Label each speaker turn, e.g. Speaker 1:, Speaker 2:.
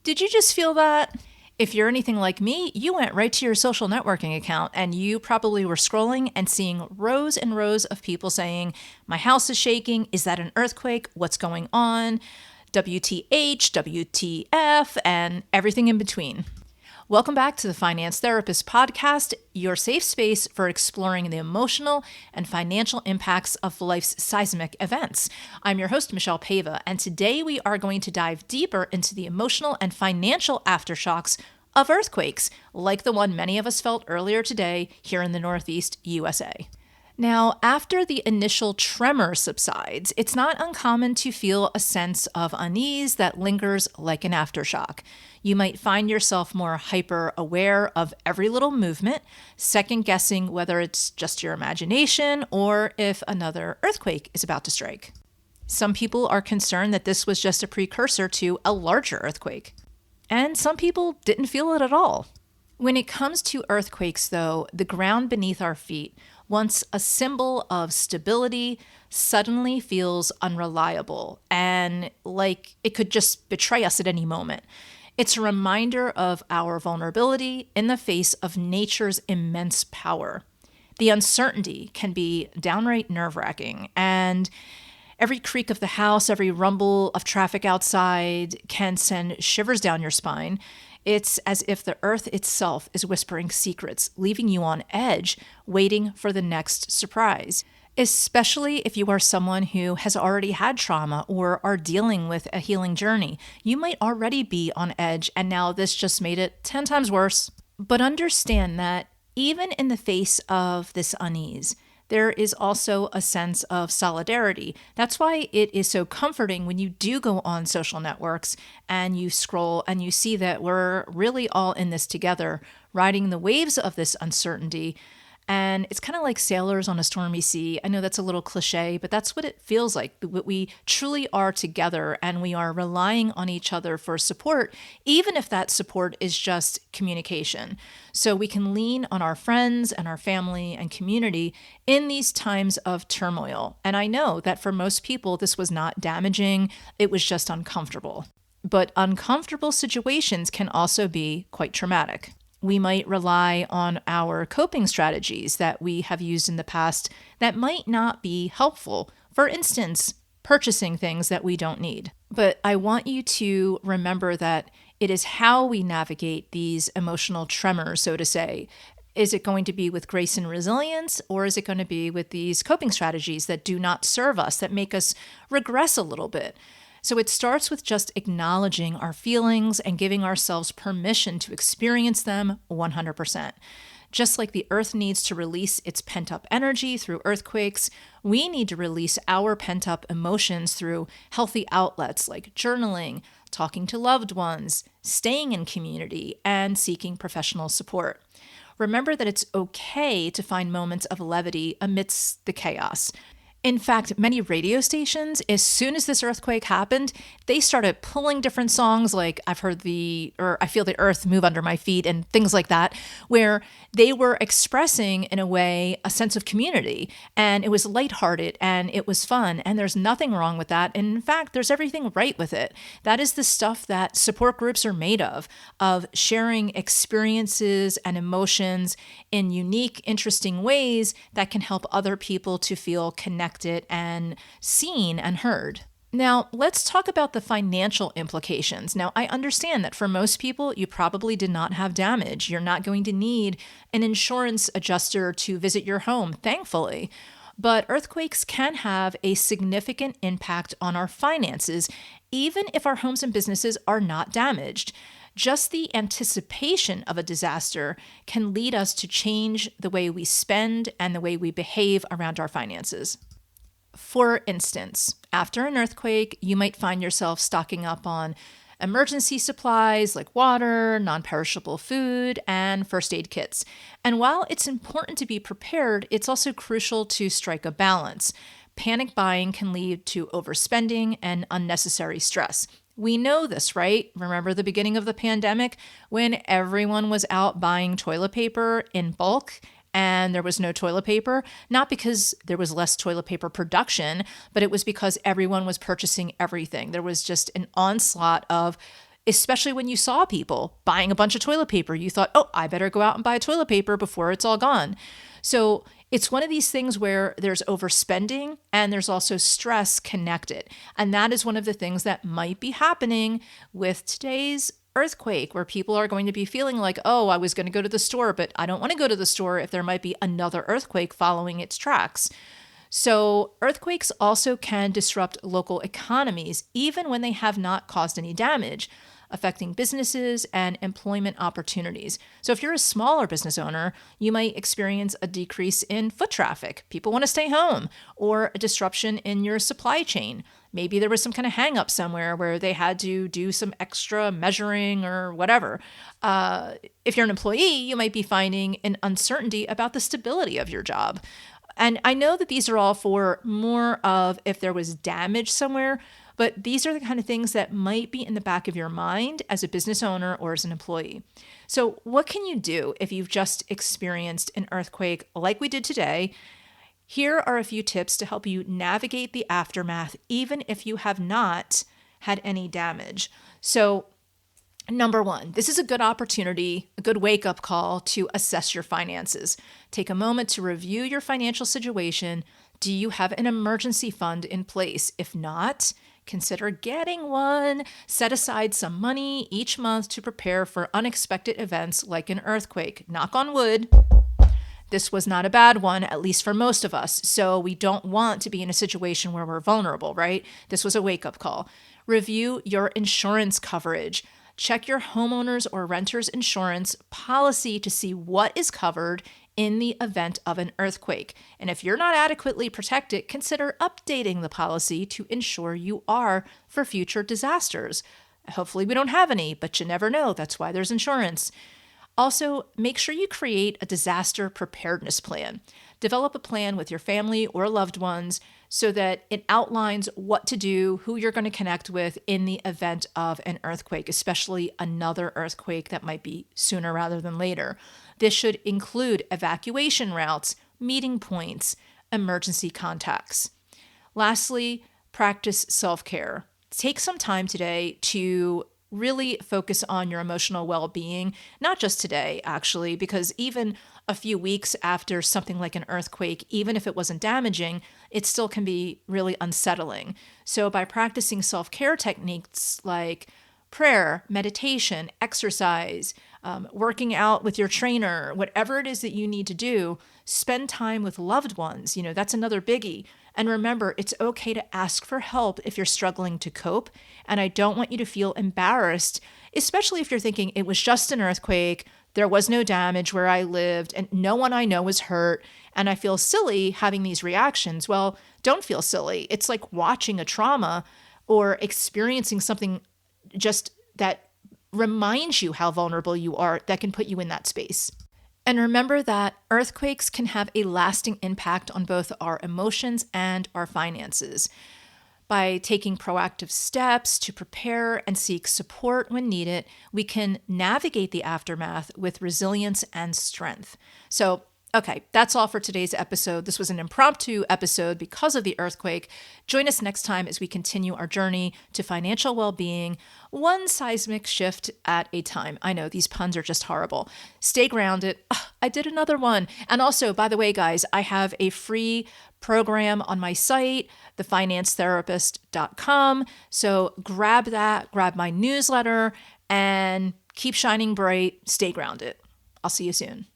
Speaker 1: Did you just feel that? If you're anything like me, you went right to your social networking account and you probably were scrolling and seeing rows and rows of people saying, my house is shaking. Is that an earthquake? What's going on? WTH, WTF, and everything in between. Welcome back to the Finance Therapist Podcast, your safe space for exploring the emotional and financial impacts of life's seismic events. I'm your host, Michelle Pava, and today we are going to dive deeper into the emotional and financial aftershocks of earthquakes, like the one many of us felt earlier today here in the Northeast USA. Now, after the initial tremor subsides, it's not uncommon to feel a sense of unease that lingers like an aftershock. You might find yourself more hyper-aware of every little movement, second-guessing whether it's just your imagination or if another earthquake is about to strike. Some people are concerned that this was just a precursor to a larger earthquake. And some people didn't feel it at all. When it comes to earthquakes, though, the ground beneath our feet, once a symbol of stability, suddenly feels unreliable and like it could just betray us at any moment. It's a reminder of our vulnerability in the face of nature's immense power. The uncertainty can be downright nerve-wracking, and every creak of the house, every rumble of traffic outside can send shivers down your spine. It's as if the earth itself is whispering secrets, leaving you on edge, waiting for the next surprise. Especially if you are someone who has already had trauma or are dealing with a healing journey. You might already be on edge, and now this just made it 10 times worse. But understand that even in the face of this unease, there is also a sense of solidarity. That's why it is so comforting when you do go on social networks and you scroll and you see that we're really all in this together, riding the waves of this uncertainty. And it's kind of like sailors on a stormy sea. I know that's a little cliche, but that's what it feels like. We truly are together and we are relying on each other for support, even if that support is just communication. So we can lean on our friends and our family and community in these times of turmoil. And I know that for most people, this was not damaging. It was just uncomfortable. But uncomfortable situations can also be quite traumatic. We might rely on our coping strategies that we have used in the past that might not be helpful. For instance, purchasing things that we don't need. But I want you to remember that it is how we navigate these emotional tremors, so to say. Is it going to be with grace and resilience, or is it going to be with these coping strategies that do not serve us, that make us regress a little bit? So it starts with just acknowledging our feelings and giving ourselves permission to experience them 100%. Just like the earth needs to release its pent-up energy through earthquakes, we need to release our pent-up emotions through healthy outlets like journaling, talking to loved ones, staying in community, and seeking professional support. Remember that it's okay to find moments of levity amidst the chaos. In fact, many radio stations, as soon as this earthquake happened, they started pulling different songs like I Feel the Earth Move Under My Feet and things like that, where they were expressing, in a way, a sense of community. And it was lighthearted and it was fun. And there's nothing wrong with that. And in fact, there's everything right with it. That is the stuff that support groups are made of sharing experiences and emotions in unique, interesting ways that can help other people to feel connected and seen and heard. Now, let's talk about the financial implications. Now, I understand that for most people, you probably did not have damage. You're not going to need an insurance adjuster to visit your home, thankfully. But earthquakes can have a significant impact on our finances, even if our homes and businesses are not damaged. Just the anticipation of a disaster can lead us to change the way we spend and the way we behave around our finances. For instance, after an earthquake, you might find yourself stocking up on emergency supplies like water, non-perishable food, and first aid kits. And while it's important to be prepared, it's also crucial to strike a balance. Panic buying can lead to overspending and unnecessary stress. We know this, right? Remember the beginning of the pandemic when everyone was out buying toilet paper in bulk and there was no toilet paper? Not because there was less toilet paper production, but it was because everyone was purchasing everything. There was just an onslaught of especially when you saw people buying a bunch of toilet paper. You thought, oh, I better go out and buy toilet paper before it's all gone. So it's one of these things where there's overspending and there's also stress connected. And that is one of the things that might be happening with today's earthquake, where people are going to be feeling like, oh, I was going to go to the store, but I don't want to go to the store if there might be another earthquake following its tracks. So earthquakes also can disrupt local economies, even when they have not caused any damage, affecting businesses and employment opportunities. So if you're a smaller business owner, you might experience a decrease in foot traffic. People want to stay home, or a disruption in your supply chain. Maybe there was some kind of hang up somewhere where they had to do some extra measuring or whatever. If you're an employee, you might be finding an uncertainty about the stability of your job. And I know that these are all for more of if there was damage somewhere, but these are the kind of things that might be in the back of your mind as a business owner or as an employee. So what can you do if you've just experienced an earthquake like we did today? Here are a few tips to help you navigate the aftermath, even if you have not had any damage. So number one, this is a good opportunity, a good wake-up call to assess your finances. Take a moment to review your financial situation. Do you have an emergency fund in place? If not, consider getting one. Set aside some money each month to prepare for unexpected events like an earthquake. Knock on wood. This was not a bad one, at least for most of us. So we don't want to be in a situation where we're vulnerable, right? This was a wake-up call. Review your insurance coverage. Check your homeowner's or renter's insurance policy to see what is covered in the event of an earthquake. And if you're not adequately protected, consider updating the policy to ensure you are for future disasters. Hopefully we don't have any, but you never know. That's why there's insurance. Also, make sure you create a disaster preparedness plan. Develop a plan with your family or loved ones so that it outlines what to do, who you're going to connect with in the event of an earthquake, especially another earthquake that might be sooner rather than later. This should include evacuation routes, meeting points, emergency contacts. Lastly, practice self-care. Take some time today to really focus on your emotional well-being, not just today, actually, because even a few weeks after something like an earthquake, even if it wasn't damaging, it still can be really unsettling. So by practicing self-care techniques like prayer, meditation, exercise, working out with your trainer, whatever it is that you need to do, spend time with loved ones. That's another biggie. And remember, it's okay to ask for help if you're struggling to cope. And I don't want you to feel embarrassed, especially if you're thinking it was just an earthquake, there was no damage where I lived, and no one I know was hurt, and I feel silly having these reactions. Well, don't feel silly. It's like watching a trauma or experiencing something just that reminds you how vulnerable you are, that can put you in that space. And remember that earthquakes can have a lasting impact on both our emotions and our finances. By taking proactive steps to prepare and seek support when needed, we can navigate the aftermath with resilience and strength. So, okay, that's all for today's episode. This was an impromptu episode because of the earthquake. Join us next time as we continue our journey to financial well-being, one seismic shift at a time. I know, these puns are just horrible. Stay grounded. I did another one. And also, by the way, guys, I have a free program on my site, thefinancetherapist.com. So grab that, grab my newsletter, and keep shining bright. Stay grounded. I'll see you soon.